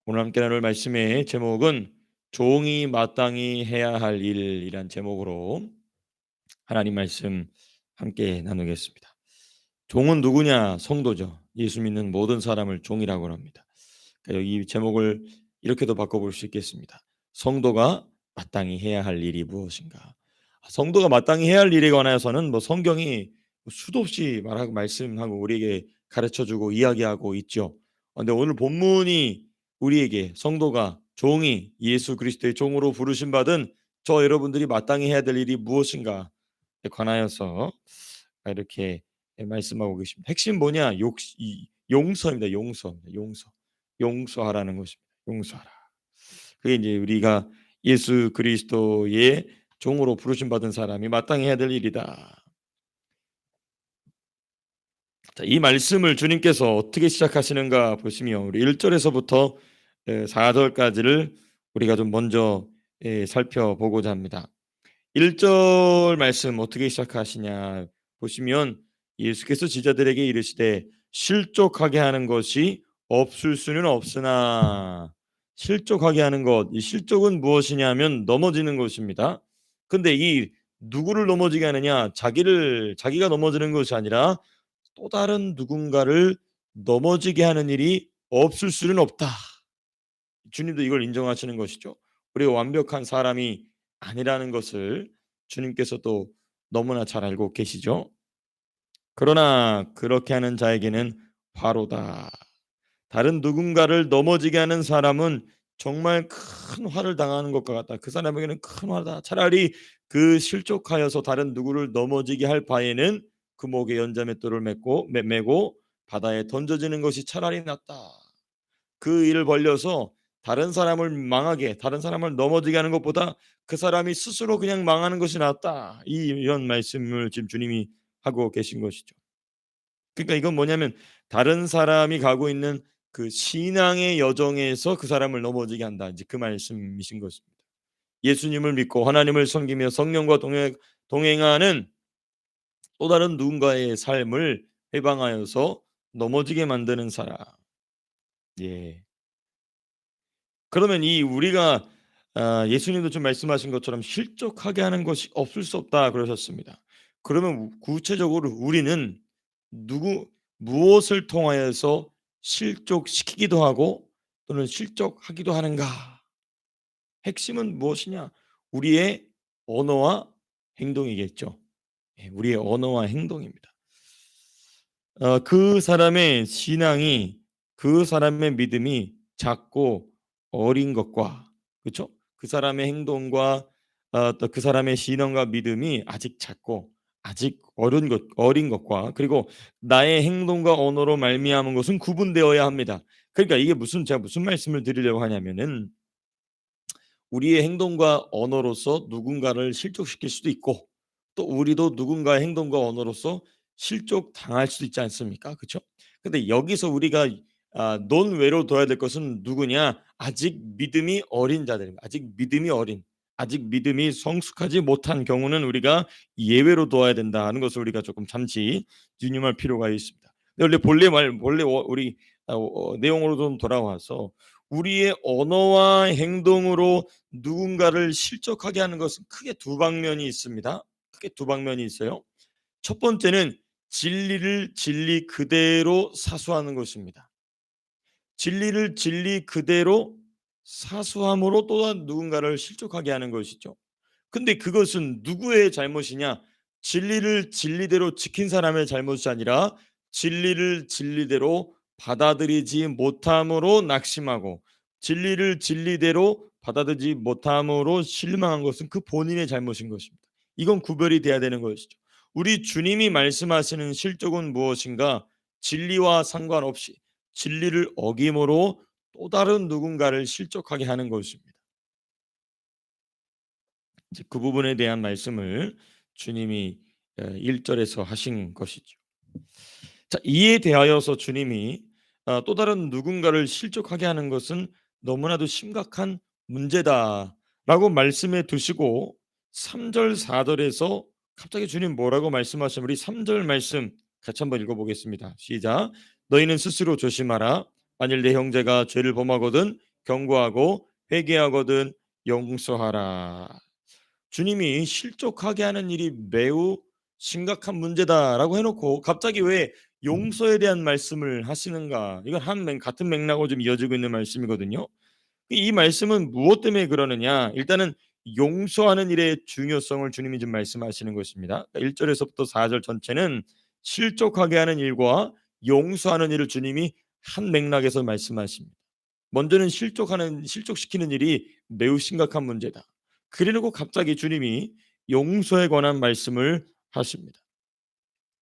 오늘 함께 나눌 말씀의 제목은 종이 마땅히 해야 할 일이란 제목으로 하나님 말씀 함께 나누겠습니다. 종은 누구냐? 성도죠. 예수 믿는 모든 사람을 종이라고 합니다. 그러니까 여기 제목을 이렇게도 바꿔볼 수 있겠습니다. 성도가 마땅히 해야 할 일이 무엇인가? 성도가 마땅히 해야 할 일에 관해서는 성경이 수도 없이 말하고 말씀하고 우리에게 가르쳐주고 이야기하고 있죠. 그런데 오늘 본문이 우리에게 성도가 종이 예수 그리스도의 종으로 부르심 받은 저 여러분들이 마땅히 해야 될 일이 무엇인가에 관하여서 이렇게 말씀하고 계십니다. 핵심 뭐냐? 용서입니다. 용서하라는 것입니다. 용서하라. 그게 이제 우리가 예수 그리스도의 종으로 부르심 받은 사람이 마땅히 해야 될 일이다. 자, 이 말씀을 주님께서 어떻게 시작하시는가 보시면 우리 1절에서부터 4절까지를 우리가 좀 먼저 살펴보고자 합니다. 1절 말씀 어떻게 시작하시냐 보시면 예수께서 제자들에게 이르시되 실족하게 하는 것이 없을 수는 없으나 실족하게 하는 것, 이 실족은 무엇이냐면 넘어지는 것입니다. 근데 이 누구를 넘어지게 하느냐? 자기가 넘어지는 것이 아니라 또 다른 누군가를 넘어지게 하는 일이 없을 수는 없다. 주님도 이걸 인정하시는 것이죠. 우리가 완벽한 사람이 아니라는 것을 주님께서도 너무나 잘 알고 계시죠. 그러나 그렇게 하는 자에게는 화로다. 다른 누군가를 넘어지게 하는 사람은 정말 큰 화를 당하는 것과 같다. 그 사람에게는 큰 화다. 차라리 그 실족하여서 다른 누구를 넘어지게 할 바에는 그 목에 연자맷돌을 메고 바다에 던져지는 것이 차라리 낫다. 그 일을 벌려서 다른 사람을 망하게, 다른 사람을 넘어지게 하는 것보다 그 사람이 스스로 그냥 망하는 것이 낫다. 이런 말씀을 지금 주님이 하고 계신 것이죠. 그러니까 이건 뭐냐면 다른 사람이 가고 있는 그 신앙의 여정에서 그 사람을 넘어지게 한다. 이제 그 말씀이신 것입니다. 예수님을 믿고 하나님을 섬기며 성령과 동행하는 또 다른 누군가의 삶을 해방하여서 넘어지게 만드는 사람. 예. 그러면 이 우리가 예수님도 좀 말씀하신 것처럼 실족하게 하는 것이 없을 수 없다 그러셨습니다. 그러면 구체적으로 우리는 누구 무엇을 통하여서 실족시키기도 하고 또는 실족하기도 하는가? 핵심은 무엇이냐? 우리의 언어와 행동이겠죠. 예, 우리의 언어와 행동입니다. 그 사람의 신앙이 그 사람의 믿음이 작고 어린 것과 그렇죠? 그 사람의 행동과 또 그 사람의 신앙과 믿음이 아직 작고 아직 어린 것과 그리고 나의 행동과 언어로 말미암은 것은 구분되어야 합니다. 그러니까 이게 제가 무슨 말씀을 드리려고 하냐면은 우리의 행동과 언어로서 누군가를 실족시킬 수도 있고 또 우리도 누군가의 행동과 언어로서 실족당할 수도 있지 않습니까? 그렇죠? 근데 여기서 우리가 논외로 둬야 될 것은 누구냐? 아직 믿음이 어린 자들입니다. 아직 믿음이 성숙하지 못한 경우는 우리가 예외로 둬야 된다는 것을 우리가 조금 잠시 유념할 필요가 있습니다. 원래 우리 내용으로 좀 돌아와서 우리의 언어와 행동으로 누군가를 실족하게 하는 것은 크게 두 방면이 있습니다. 크게 두 방면이 있어요. 첫 번째는 진리를 진리 그대로 사수하는 것입니다. 진리를 진리 그대로 사수함으로 또한 누군가를 실족하게 하는 것이죠. 근데 그것은 누구의 잘못이냐? 진리를 진리대로 지킨 사람의 잘못이 아니라 진리를 진리대로 받아들이지 못함으로 낙심하고 진리를 진리대로 받아들이지 못함으로 실망한 것은 그 본인의 잘못인 것입니다. 이건 구별이 돼야 되는 것이죠. 우리 주님이 말씀하시는 실족은 무엇인가? 진리와 상관없이 진리를 어김으로 또 다른 누군가를 실족하게 하는 것입니다. 이제 그 부분에 대한 말씀을 주님이 1절에서 하신 것이죠. 자, 이에 대하여서 주님이 또 다른 누군가를 실족하게 하는 것은 너무나도 심각한 문제다라고 말씀해 두시고 3절 4절에서 갑자기 주님 뭐라고 말씀하시면 우리 3절 말씀 같이 한번 읽어보겠습니다. 시작. 너희는 스스로 조심하라. 만일 내 형제가 죄를 범하거든 경고하고 회개하거든 용서하라. 주님이 실족하게 하는 일이 매우 심각한 문제다라고 해놓고 갑자기 왜 용서에 대한 말씀을 하시는가? 이건 같은 맥락으로 좀 이어지고 있는 말씀이거든요. 이 말씀은 무엇 때문에 그러느냐? 일단은 용서하는 일의 중요성을 주님이 좀 말씀하시는 것입니다. 1절에서부터 4절 전체는 실족하게 하는 일과 용서하는 일을 주님이 한 맥락에서 말씀하십니다. 먼저는 실족시키는 일이 매우 심각한 문제다. 그래놓고 갑자기 주님이 용서에 관한 말씀을 하십니다.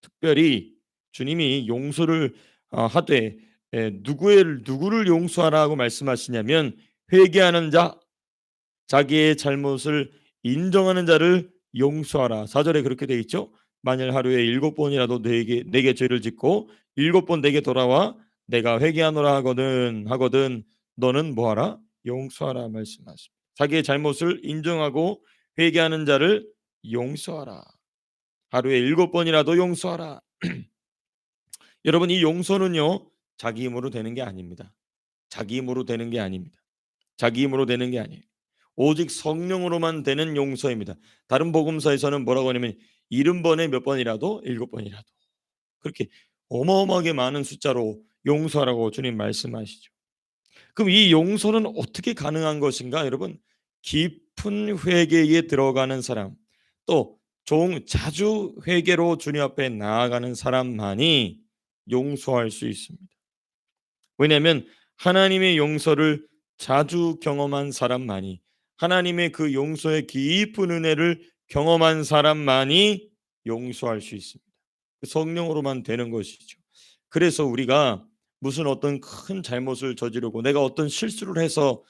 특별히 주님이 용서를 하되 누구를 용서하라고 말씀하시냐면 회개하는 자, 자기의 잘못을 인정하는 자를 용서하라. 4절에 그렇게 되어 있죠. 만일 하루에 7번이라도 내게 죄를 짓고 7번 내게 돌아와 내가 회개하노라 하거든 너는 뭐하라? 용서하라 말씀하십니다. 자기의 잘못을 인정하고 회개하는 자를 용서하라. 하루에 7번이라도 용서하라. 여러분, 이 용서는요 자기 힘으로 되는 게 아닙니다. 자기 힘으로 되는 게 아닙니다. 자기 힘으로 되는 게 아니에요. 오직 성령으로만 되는 용서입니다. 다른 복음서에서는 뭐라고 하냐면 70번에 몇 번이라도 7번이라도 그렇게 어마어마하게 많은 숫자로 용서하라고 주님 말씀하시죠. 그럼 이 용서는 어떻게 가능한 것인가? 여러분, 깊은 회개에 들어가는 사람, 또 자주 회개로 주님 앞에 나아가는 사람만이 용서할 수 있습니다. 왜냐하면 하나님의 용서를 자주 경험한 사람만이, 하나님의 그 용서의 깊은 은혜를 경험한 사람만이 용서할 수 있습니다. 성령으로만 되는 것이죠. 그래서 우리가 무슨 어떤 큰 잘못을 저지르고 내가 어떤 실수를 해서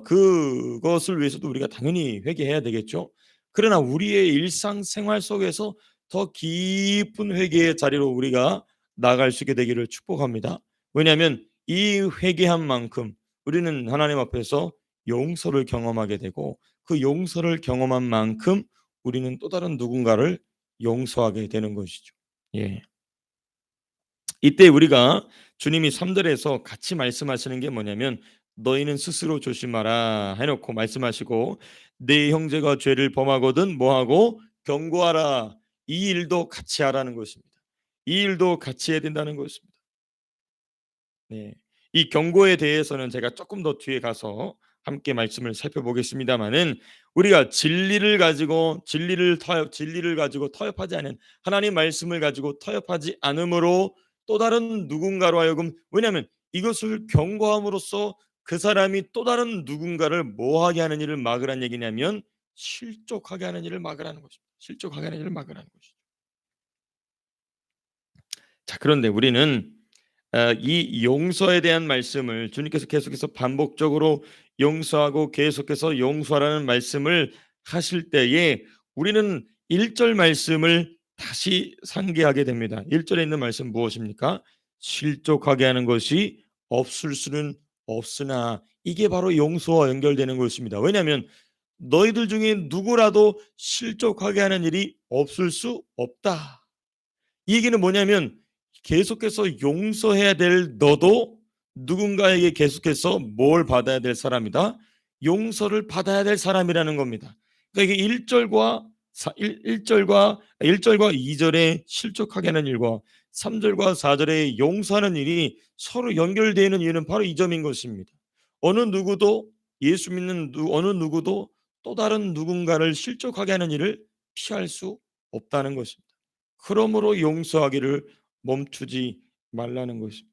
그것을 위해서도 우리가 당연히 회개해야 되겠죠. 그러나 우리의 일상생활 속에서 더 깊은 회개의 자리로 우리가 나아갈 수 있게 되기를 축복합니다. 왜냐하면 이 회개한 만큼 우리는 하나님 앞에서 용서를 경험하게 되고, 그 용서를 경험한 만큼 우리는 또 다른 누군가를 용서하게 되는 것이죠. 예. 이때 우리가 주님이 3절에서 같이 말씀하시는 게 뭐냐면 너희는 스스로 조심하라 해놓고 말씀하시고, 내 형제가 죄를 범하거든 뭐하고 경고하라. 이 일도 같이 하라는 것입니다. 이 일도 같이 해야 된다는 것입니다. 네. 이 경고에 대해서는 제가 조금 더 뒤에 가서 함께 말씀을 살펴보겠습니다만은, 우리가 진리를 가지고 타협하지 않은, 하나님 말씀을 가지고 타협하지 않음으로 또 다른 누군가로 하여금, 왜냐하면 이것을 경고함으로써 그 사람이 또 다른 누군가를 뭐하게 하는 일을 막으라는 얘기냐면 실족하게 하는 일을 막으라는 것입니다. 실족하게 하는 일을 막으라는 것이죠. 자, 그런데 우리는 이 용서에 대한 말씀을 주님께서 계속해서 반복적으로 용서하고 계속해서 용서하라는 말씀을 하실 때에 우리는 1절 말씀을 다시 상기하게 됩니다. 1절에 있는 말씀 무엇입니까? 실족하게 하는 것이 없을 수는 없으나, 이게 바로 용서와 연결되는 것입니다. 왜냐하면 너희들 중에 누구라도 실족하게 하는 일이 없을 수 없다. 이 얘기는 뭐냐면 계속해서 용서해야 될 너도 누군가에게 계속해서 뭘 받아야 될 사람이다? 용서를 받아야 될 사람이라는 겁니다. 그러니까 이게 1절과 2절에 실족하게 하는 일과 3절과 4절에 용서하는 일이 서로 연결되는 이유는 바로 이 점인 것입니다. 어느 누구도 예수 믿는 어느 누구도 또 다른 누군가를 실족하게 하는 일을 피할 수 없다는 것입니다. 그러므로 용서하기를 멈추지 말라는 것입니다.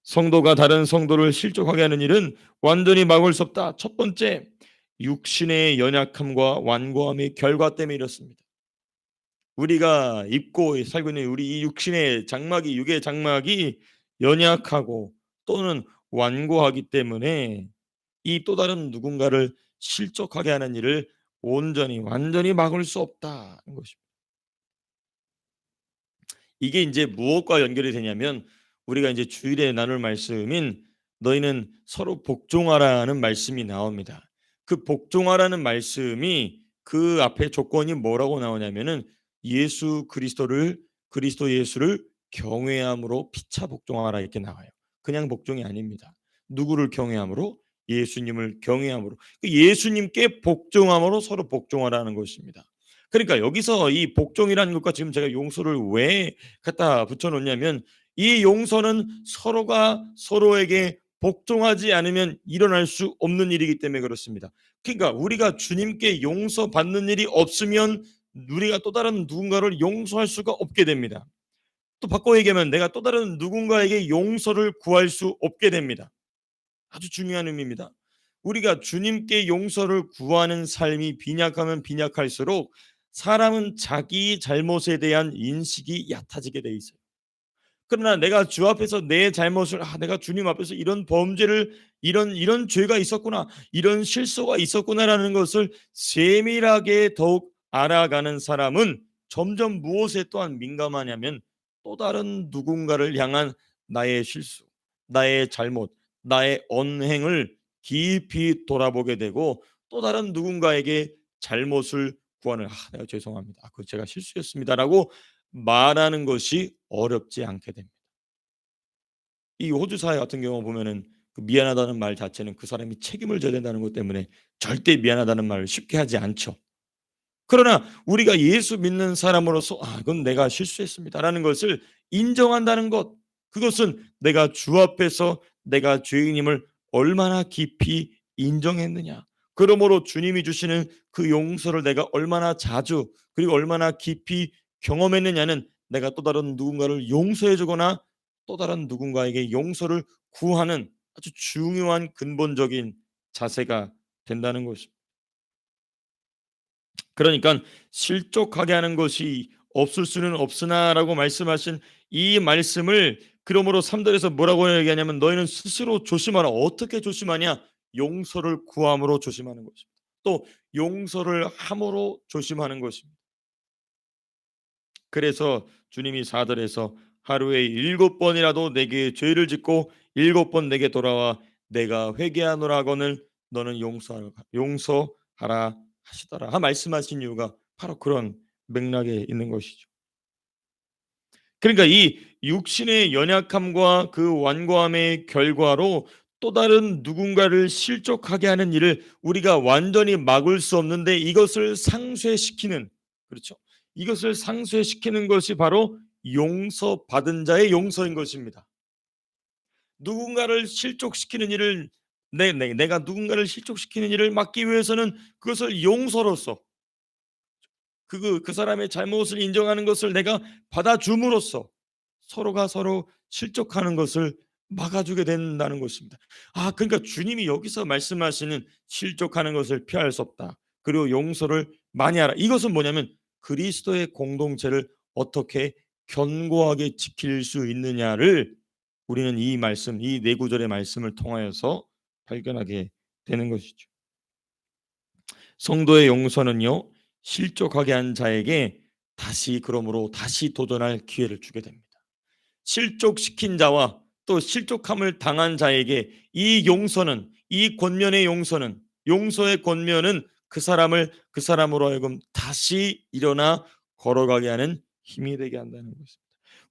성도가 다른 성도를 실족하게 하는 일은 완전히 막을 수 없다. 첫 번째, 육신의 연약함과 완고함의 결과 때문에 이렇습니다. 우리가 입고 살고 있는 우리 이 육의 장막이 연약하고 또는 완고하기 때문에 이 또 다른 누군가를 실족하게 하는 일을 완전히 막을 수 없다는 것입니다. 이게 이제 무엇과 연결이 되냐면, 우리가 이제 주일에 나눌 말씀인 너희는 서로 복종하라는 말씀이 나옵니다. 그 복종하라는 말씀이 그 앞에 조건이 뭐라고 나오냐면은 그리스도 예수를 경외함으로 피차 복종하라 이렇게 나와요. 그냥 복종이 아닙니다. 누구를 경외함으로? 예수님을 경외함으로. 그 예수님께 복종함으로 서로 복종하라는 것입니다. 그러니까 여기서 이 복종이라는 것과 지금 제가 용서를 왜 갖다 붙여 놓냐면 이 용서는 서로가 서로에게 복종하지 않으면 일어날 수 없는 일이기 때문에 그렇습니다. 그러니까 우리가 주님께 용서받는 일이 없으면 우리가 또 다른 누군가를 용서할 수가 없게 됩니다. 또 바꿔 얘기하면 내가 또 다른 누군가에게 용서를 구할 수 없게 됩니다. 아주 중요한 의미입니다. 우리가 주님께 용서를 구하는 삶이 빈약하면 빈약할수록 사람은 자기 잘못에 대한 인식이 얕아지게 돼 있어요. 그러나 내가 주 앞에서 내 잘못을 내가 주님 앞에서 이런 범죄를 이런 죄가 있었구나. 이런 실수가 있었구나라는 것을 세밀하게 더욱 알아가는 사람은 점점 무엇에 또한 민감하냐면 또 다른 누군가를 향한 나의 실수, 나의 잘못, 나의 언행을 깊이 돌아보게 되고 또 다른 누군가에게 잘못을 구하는 내가 죄송합니다. 그 제가 실수였습니다라고 말하는 것이 어렵지 않게 됩니다. 이 호주 사회 같은 경우 보면은 그 미안하다는 말 자체는 그 사람이 책임을 져야 된다는 것 때문에 절대 미안하다는 말을 쉽게 하지 않죠. 그러나 우리가 예수 믿는 사람으로서 이건 내가 실수했습니다라는 것을 인정한다는 것, 그것은 내가 주 앞에서 내가 죄인임을 얼마나 깊이 인정했느냐. 그러므로 주님이 주시는 그 용서를 내가 얼마나 자주 그리고 얼마나 깊이 경험했느냐는 내가 또 다른 누군가를 용서해 주거나 또 다른 누군가에게 용서를 구하는 아주 중요한 근본적인 자세가 된다는 것입니다. 그러니까 실족하게 하는 것이 없을 수는 없으나라고 말씀하신 이 말씀을 그러므로 3절에서 뭐라고 얘기하냐면 너희는 스스로 조심하라. 어떻게 조심하냐? 용서를 구함으로 조심하는 것입니다. 또 용서를 함으로 조심하는 것입니다. 그래서 주님이 4절에서 하루에 7번이라도 내게 죄를 짓고 7번 내게 돌아와 내가 회개하노라거늘 너는 용서하라 하시더라 말씀하신 이유가 바로 그런 맥락에 있는 것이죠. 그러니까 이 육신의 연약함과 그 완고함의 결과로 또 다른 누군가를 실족하게 하는 일을 우리가 완전히 막을 수 없는데 이것을 상쇄시키는, 그렇죠? 이것을 상쇄시키는 것이 바로 용서받은 자의 용서인 것입니다. 누군가를 실족시키는 일을 내가 누군가를 실족시키는 일을 막기 위해서는 그것을 용서로서 그 사람의 잘못을 인정하는 것을 내가 받아줌으로써 서로가 서로 실족하는 것을 막아주게 된다는 것입니다. 그러니까 주님이 여기서 말씀하시는 실족하는 것을 피할 수 없다. 그리고 용서를 많이 하라. 이것은 뭐냐면 그리스도의 공동체를 어떻게 견고하게 지킬 수 있느냐를 우리는 이 말씀, 이 네 구절의 말씀을 통하여서 발견하게 되는 것이죠. 성도의 용서는요, 실족하게 한 자에게 그러므로 다시 도전할 기회를 주게 됩니다. 실족시킨 자와 또 실족함을 당한 자에게 이 용서는, 이 권면의 용서는, 용서의 권면은 그 사람으로 하여금 다시 일어나 걸어가게 하는 힘이 되게 한다는 것입니다.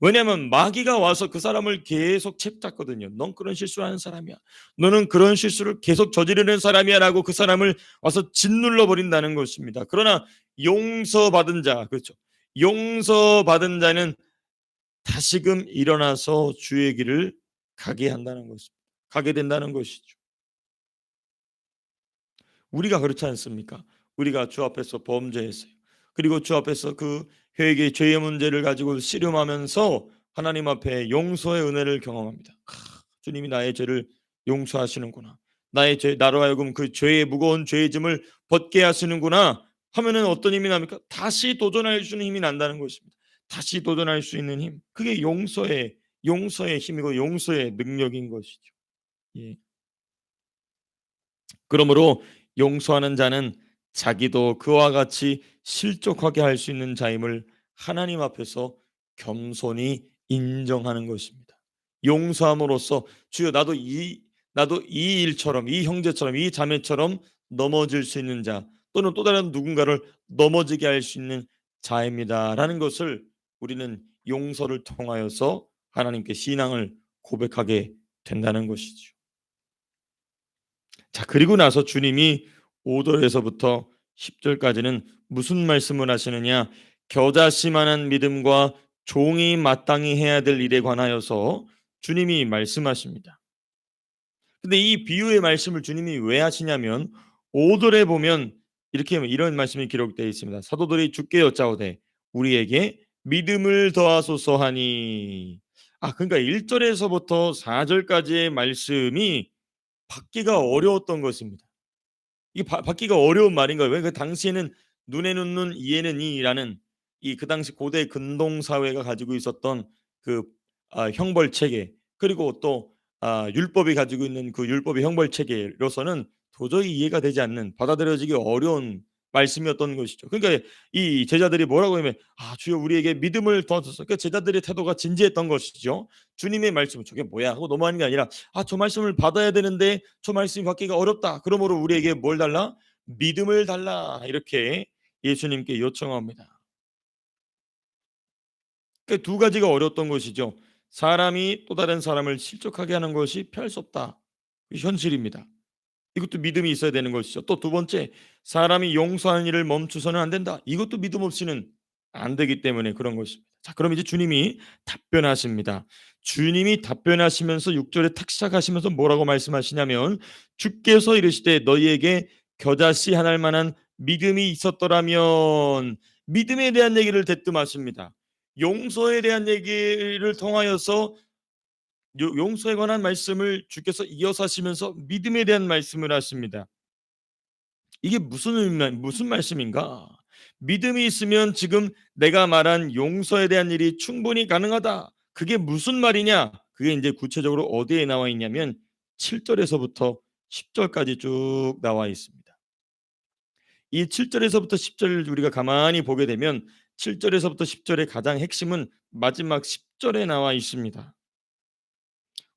왜냐하면 마귀가 와서 그 사람을 계속 챕잡거든요. 넌 그런 실수를 하는 사람이야. 너는 그런 실수를 계속 저지르는 사람이야라고 그 사람을 와서 짓눌러 버린다는 것입니다. 그러나 용서받은 자, 그렇죠. 용서받은 자는 다시금 일어나서 주의 길을 가게 한다는 것입니다. 가게 된다는 것이죠. 우리가 그렇지 않습니까? 우리가 주 앞에서 범죄했어요. 그리고 주 앞에서 그 회개 죄의 문제를 가지고 씨름하면서 하나님 앞에 용서의 은혜를 경험합니다. 주님이 나의 죄를 용서하시는구나. 나의 죄, 나로 하여금 그 죄의 무거운 죄의 짐을 벗게 하시는구나 하면은 어떤 힘이 납니까? 다시 도전할 수 있는 힘이 난다는 것입니다. 다시 도전할 수 있는 힘. 그게 용서의 힘이고 용서의 능력인 것이죠. 예. 그러므로 용서하는 자는 자기도 그와 같이 실족하게 할 수 있는 자임을 하나님 앞에서 겸손히 인정하는 것입니다. 용서함으로써 주여 나도 이 일처럼 이 형제처럼 이 자매처럼 넘어질 수 있는 자 또는 또 다른 누군가를 넘어지게 할 수 있는 자입니다라는 것을 우리는 용서를 통하여서 하나님께 신앙을 고백하게 된다는 것이죠. 자, 그리고 나서 주님이 5절에서부터 10절까지는 무슨 말씀을 하시느냐? 겨자씨만한 믿음과 종이 마땅히 해야 될 일에 관하여서 주님이 말씀하십니다. 근데 이 비유의 말씀을 주님이 왜 하시냐면 5절에 보면 이렇게 이런 말씀이 기록되어 있습니다. 사도들이 주께 여짜오되 우리에게 믿음을 더하소서 하니. 그러니까 1절에서부터 4절까지의 말씀이 받기가 어려웠던 것입니다. 이게 받기가 어려운 말인 거예요. 왜? 그 당시에는 눈에는 눈, 이에는 이라는 이 그 당시 고대 근동 사회가 가지고 있었던 그 형벌 체계, 그리고 또 율법이 가지고 있는 그 율법의 형벌 체계로서는 도저히 이해가 되지 않는, 받아들여지기 어려운 말씀이었던 것이죠. 그러니까 이 제자들이 뭐라고 하면 주여 우리에게 믿음을 더하소서. 그러니까 제자들의 태도가 진지했던 것이죠. 주님의 말씀은 저게 뭐야 하고 넘어가는 게 아니라 저 말씀을 받아야 되는데 저 말씀이 받기가 어렵다. 그러므로 우리에게 뭘 달라? 믿음을 달라. 이렇게 예수님께 요청합니다. 그 두 가지가 어려웠던 것이죠. 사람이 또 다른 사람을 실족하게 하는 것이 피할 수 없다. 그 현실입니다. 이것도 믿음이 있어야 되는 것이죠. 또 두 번째, 사람이 용서하는 일을 멈추서는 안 된다. 이것도 믿음 없이는 안 되기 때문에 그런 것입니다. 자, 그럼 이제 주님이 답변하십니다. 주님이 답변하시면서 6절에 탁 시작하시면서 뭐라고 말씀하시냐면 주께서 이르시되 너희에게 겨자씨 하나일 만한 믿음이 있었더라면. 믿음에 대한 얘기를 대뜸하십니다. 용서에 대한 얘기를 통하여서 용서에 관한 말씀을 주께서 이어서 하시면서 믿음에 대한 말씀을 하십니다. 이게 무슨 말씀인가? 믿음이 있으면 지금 내가 말한 용서에 대한 일이 충분히 가능하다. 그게 무슨 말이냐? 그게 이제 구체적으로 어디에 나와 있냐면 7절에서부터 10절까지 쭉 나와 있습니다. 이 7절에서부터 10절 우리가 가만히 보게 되면 7절에서부터 10절의 가장 핵심은 마지막 10절에 나와 있습니다.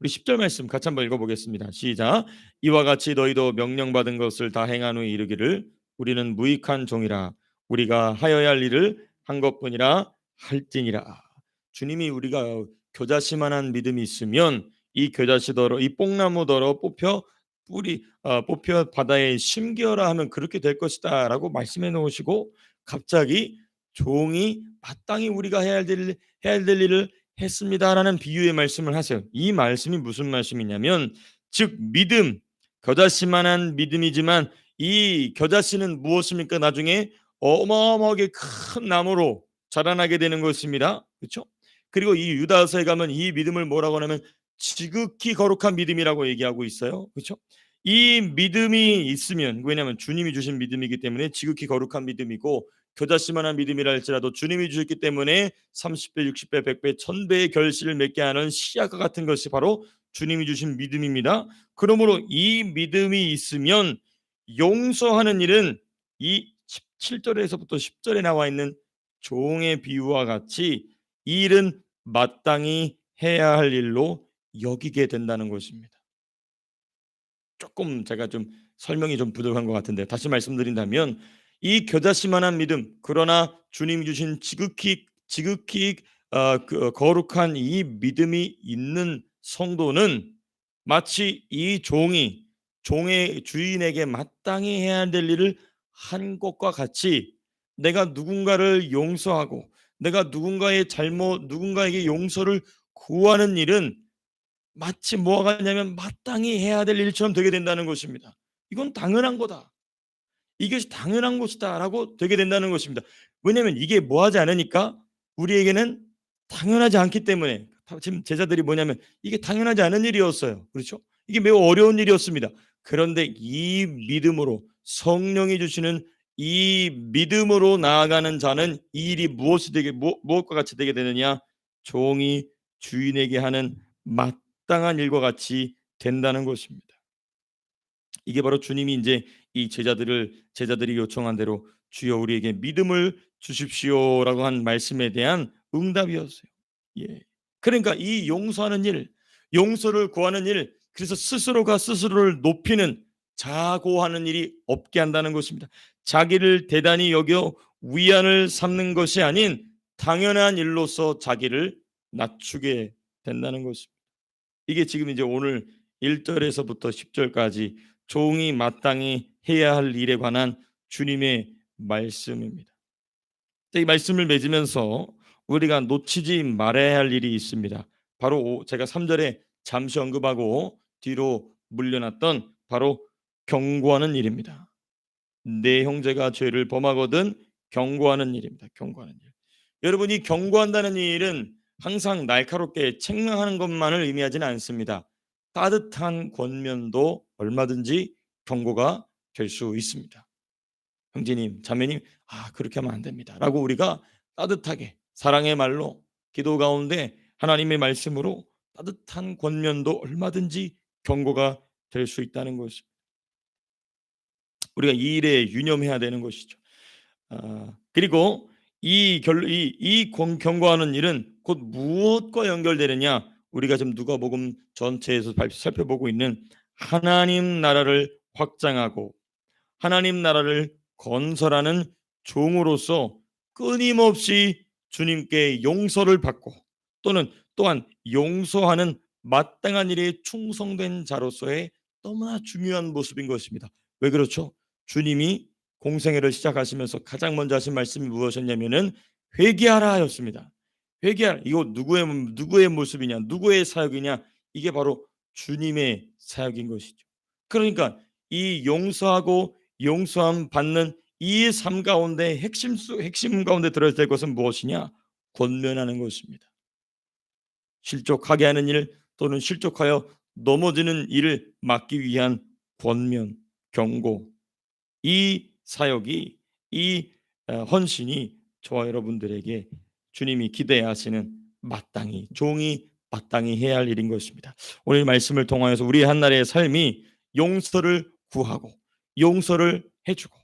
우리 10절 말씀 같이 한번 읽어보겠습니다. 시작. 이와 같이 너희도 명령받은 것을 다 행한 후에 이르기를 우리는 무익한 종이라 우리가 하여야 할 일을 한 것뿐이라 할지니라. 주님이 우리가 겨자씨만한 믿음이 있으면 이 겨자씨더러 이 뽕나무더러 뽑혀 바다에 심기어라 하면 그렇게 될 것이다라고 말씀해 놓으시고 갑자기 종이 마땅히 우리가 해야 될 일을 했습니다라는 비유의 말씀을 하세요. 이 말씀이 무슨 말씀이냐면 즉 믿음, 겨자씨만한 믿음이지만 이 겨자씨는 무엇입니까? 나중에 어마어마하게 큰 나무로 자라나게 되는 것입니다. 그렇죠? 그리고 이 유다서에 가면 이 믿음을 뭐라고 하냐면 지극히 거룩한 믿음이라고 얘기하고 있어요. 그렇죠? 이 믿음이 있으면, 왜냐하면 주님이 주신 믿음이기 때문에 지극히 거룩한 믿음이고 겨자씨만한 믿음이라 할지라도 주님이 주셨기 때문에 30배, 60배, 100배, 1000배의 결실을 맺게 하는 씨앗과 같은 것이 바로 주님이 주신 믿음입니다. 그러므로 이 믿음이 있으면 용서하는 일은 이 7절에서부터 10절에 나와 있는 종의 비유와 같이 이 일은 마땅히 해야 할 일로 여기게 된다는 것입니다. 조금 제가 좀 설명이 좀 부족한 것 같은데 다시 말씀드린다면 이 겨자씨만한 믿음, 그러나 주님이 주신 지극히 거룩한 이 믿음이 있는 성도는 마치 이 종의 주인에게 마땅히 해야 될 일을 한 것과 같이 내가 누군가를 용서하고 내가 누군가에게 용서를 구하는 일은 마치 뭐가 같냐면 마땅히 해야 될 일처럼 되게 된다는 것입니다. 이건 당연한 거다. 이것이 당연한 것이다라고 되게 된다는 것입니다. 왜냐하면 이게 뭐하지 않으니까 우리에게는 당연하지 않기 때문에. 지금 제자들이 뭐냐면 이게 당연하지 않은 일이었어요. 그렇죠? 이게 매우 어려운 일이었습니다. 그런데 이 믿음으로 성령이 주시는 이 믿음으로 나아가는 자는 이 일이 무엇과 같이 되게 되느냐? 종이 주인에게 하는 마땅한 일과 같이 된다는 것입니다. 이게 바로 주님이 이제 이 제자들이 요청한 대로 주여 우리에게 믿음을 주십시오라고 한 말씀에 대한 응답이었어요. 예. 그러니까 이 용서하는 일, 용서를 구하는 일, 그래서 스스로가 스스로를 높이는 자고하는 일이 없게 한다는 것입니다. 자기를 대단히 여겨 위안을 삼는 것이 아닌 당연한 일로서 자기를 낮추게 된다는 것입니다. 이게 지금 이제 오늘 1절에서부터 10절까지 종이 마땅히 해야 할 일에 관한 주님의 말씀입니다. 이 말씀을 맺으면서 우리가 놓치지 말아야 할 일이 있습니다. 바로 제가 3절에 잠시 언급하고 뒤로 물려놨던 바로 경고하는 일입니다. 내 형제가 죄를 범하거든 경고하는 일입니다. 경고하는 일. 여러분이 경고한다는 일은 항상 날카롭게 책망하는 것만을 의미하지는 않습니다. 따뜻한 권면도 얼마든지 경고가 될 수 있습니다. 형제님, 자매님, 그렇게 하면 안 됩니다라고 우리가 따뜻하게 사랑의 말로 기도 가운데 하나님의 말씀으로 따뜻한 권면도 얼마든지 경고가 될 수 있다는 것입니다. 우리가 이 일에 유념해야 되는 것이죠. 그리고 경고하는 일은 곧 무엇과 연결되느냐? 우리가 지금 누가복음 전체에서 살펴보고 있는 하나님 나라를 확장하고 하나님 나라를 건설하는 종으로서 끊임없이 주님께 용서를 받고 또한 용서하는 마땅한 일에 충성된 자로서의 너무나 중요한 모습인 것입니다. 왜 그렇죠? 주님이 공생애를 시작하시면서 가장 먼저 하신 말씀이 무엇이었냐면은 회개하라였습니다. 회개하라. 이거 누구의 모습이냐? 누구의 사역이냐? 이게 바로 주님의 사역인 것이죠. 그러니까 이 용서하고 용서함 받는 이 삶 가운데 핵심 가운데 들어야 될 것은 무엇이냐? 권면하는 것입니다. 실족하게 하는 일 또는 실족하여 넘어지는 일을 막기 위한 권면, 경고. 이 사역이 이 헌신이 저와 여러분들에게 주님이 기대하시는 종이 마땅히 해야 할 일인 것입니다. 오늘 말씀을 통하여서 우리 한나라의 삶이 용서를 구하고 용서를 해주고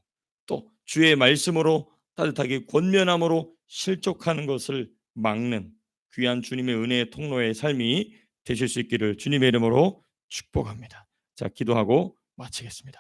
또 주의 말씀으로 따뜻하게 권면함으로 실족하는 것을 막는 귀한 주님의 은혜의 통로의 삶이 되실 수 있기를 주님의 이름으로 축복합니다. 자, 기도하고 마치겠습니다.